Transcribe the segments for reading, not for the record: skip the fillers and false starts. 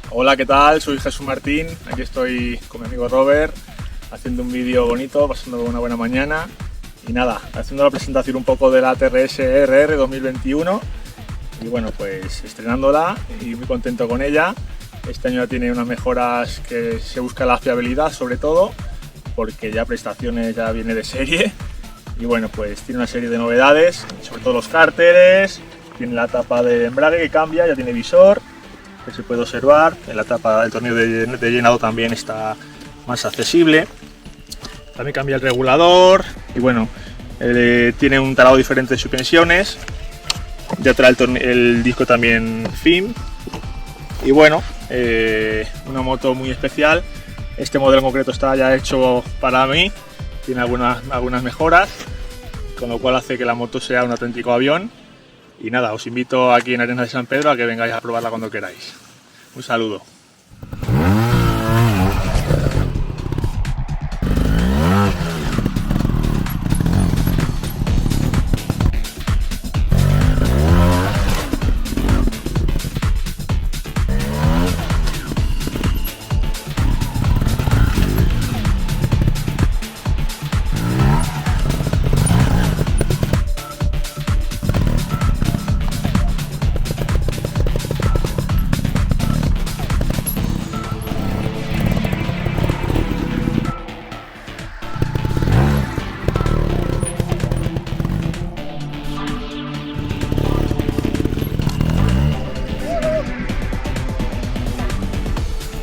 Hola, ¿qué tal? Soy Jesús Martín, aquí estoy con mi amigo Robert haciendo un vídeo bonito, pasando una buena mañana y nada, haciendo la presentación un poco de la TRS RR 2021 y bueno, pues estrenándola y muy contento con ella. Este año ya tiene unas mejoras que se busca la fiabilidad sobre todo, porque ya prestaciones ya viene de serie y bueno, pues tiene una serie de novedades, sobre todo los cárteres, tiene la tapa de embrague que cambia, ya tiene visor que se puede observar, en la tapa del tornillo de llenado también está más accesible, también cambia el regulador y bueno, tiene un talado diferente de suspensiones, ya trae el disco también FIM y bueno, una moto muy especial. Este modelo en concreto está ya hecho para mí, tiene algunas mejoras, con lo cual hace que la moto sea un auténtico avión. Y nada, os invito aquí en Arenas de San Pedro a que vengáis a probarla cuando queráis. Un saludo.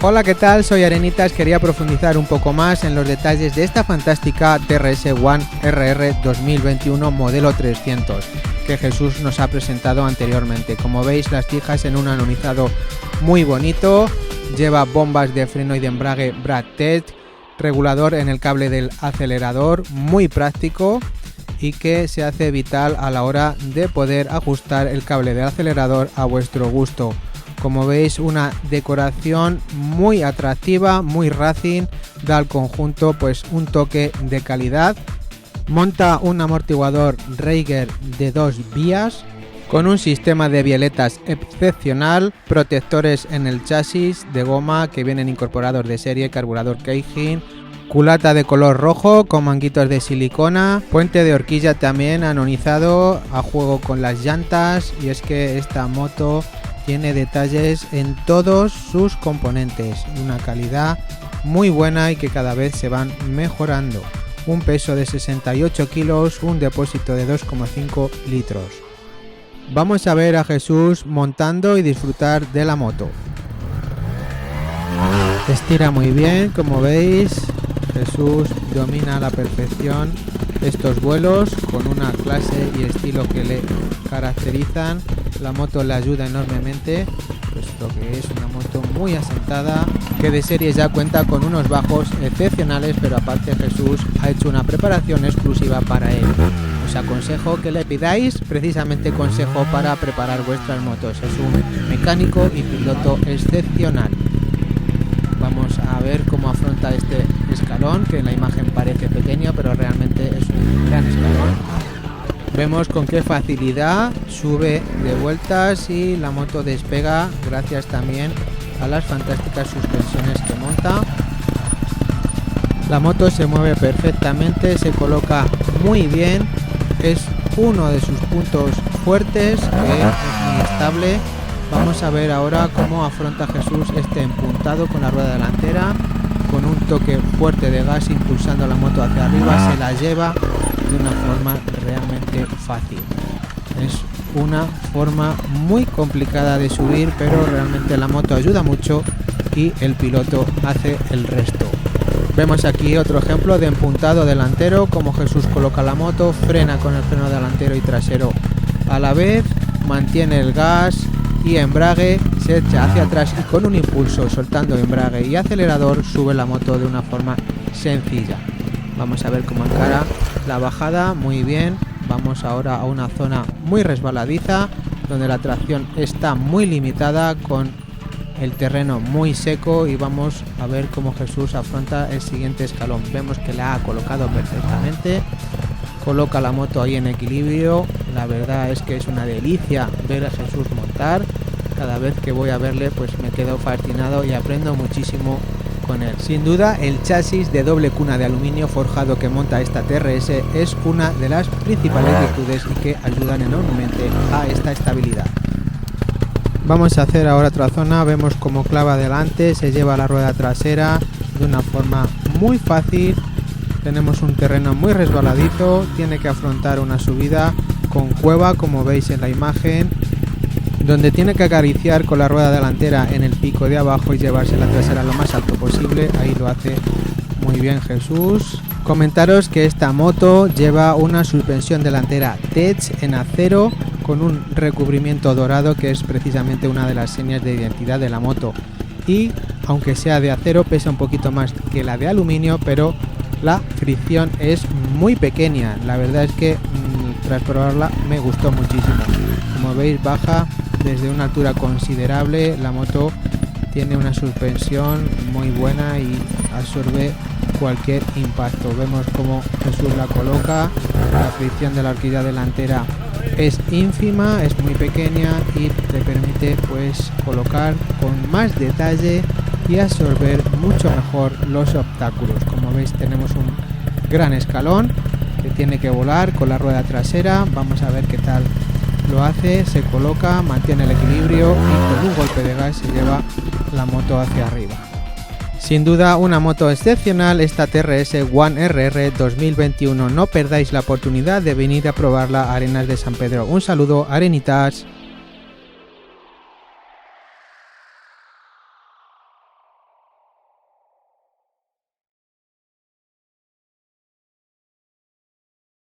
Hola, ¿qué tal? Soy Arenitas, quería profundizar un poco más en los detalles de esta fantástica TRS One RR 2021 modelo 300 que Jesús nos ha presentado anteriormente. Como veis, las tijas en un anodizado muy bonito, lleva bombas de freno y de embrague Brad-Tech, regulador en el cable del acelerador, muy práctico y que se hace vital a la hora de poder ajustar el cable del acelerador a vuestro gusto. Como veis, una decoración muy atractiva, muy racing, da al conjunto pues un toque de calidad. Monta un amortiguador Reiger de 2 vías con un sistema de bieletas excepcional, protectores en el chasis de goma que vienen incorporados de serie, carburador Keijing, culata de color rojo con manguitos de silicona, puente de horquilla también anodizado a juego con las llantas, y es que esta moto tiene detalles en todos sus componentes, una calidad muy buena y que cada vez se van mejorando. Un peso de 68 kilos, un depósito de 2,5 litros. Vamos a ver a Jesús montando y disfrutar de la moto. Estira muy bien, como veis, Jesús domina a la perfección estos vuelos con una clase y estilo que le caracterizan. La moto le ayuda enormemente, puesto que es una moto muy asentada, que de serie ya cuenta con unos bajos excepcionales, pero aparte Jesús ha hecho una preparación exclusiva para él. Os aconsejo que le pidáis precisamente consejo para preparar vuestras motos. Es un mecánico y piloto excepcional. Vamos a ver cómo afronta este escalón, que en la imagen parece pequeño, pero realmente es un gran escalón. Vemos con qué facilidad sube de vueltas y la moto despega gracias también a las fantásticas suspensiones que monta. La moto se mueve perfectamente, se coloca muy bien, es uno de sus puntos fuertes, que es muy estable. Vamos a ver ahora cómo afronta Jesús este empuntado con la rueda delantera, con un toque fuerte de gas impulsando la moto hacia arriba, se la lleva de una forma realmente fácil. Es una forma muy complicada de subir, pero realmente la moto ayuda mucho y el piloto hace el resto. Vemos aquí otro ejemplo de empuntado delantero, como Jesús coloca la moto, frena con el freno delantero y trasero a la vez, mantiene el gas y embrague, se echa hacia atrás y con un impulso soltando embrague y acelerador sube la moto de una forma sencilla. Vamos a ver cómo encara la bajada, muy bien. Vamos ahora a una zona muy resbaladiza, donde la tracción está muy limitada, con el terreno muy seco, y vamos a ver cómo Jesús afronta el siguiente escalón. Vemos que la ha colocado perfectamente, coloca la moto ahí en equilibrio. La verdad es que es una delicia ver a Jesús montar. cada vez que voy a verle pues me quedo fascinado y aprendo muchísimo con él. Sin duda, el chasis de doble cuna de aluminio forjado que monta esta TRS es una de las principales virtudes y que ayudan enormemente a esta estabilidad. Vamos a hacer ahora otra zona. Vemos cómo clava adelante, se lleva la rueda trasera de una forma muy fácil. Tenemos un terreno muy resbaladizo, tiene que afrontar una subida con cueva, como veis en la imagen, donde tiene que acariciar con la rueda delantera en el pico de abajo y llevarse la trasera lo más alto posible. Ahí lo hace muy bien Jesús. Comentaros que esta moto lleva una suspensión delantera TEDS en acero con un recubrimiento dorado, que es precisamente una de las señas de identidad de la moto, y aunque sea de acero pesa un poquito más que la de aluminio, pero la fricción es muy pequeña. La verdad es que tras probarla me gustó muchísimo. Como veis, baja desde una altura considerable, la moto tiene una suspensión muy buena y absorbe cualquier impacto. Vemos cómo Jesús la coloca, la fricción de la horquilla delantera es ínfima, es muy pequeña y te permite pues colocar con más detalle y absorber mucho mejor los obstáculos. Como veis, tenemos un gran escalón que tiene que volar con la rueda trasera. Vamos a ver qué tal lo hace. Se coloca, mantiene el equilibrio y con un golpe de gas se lleva la moto hacia arriba. Sin duda una moto excepcional esta TRS One RR 2021. No perdáis la oportunidad de venir a probarla a Arenas de San Pedro. Un saludo, arenitas.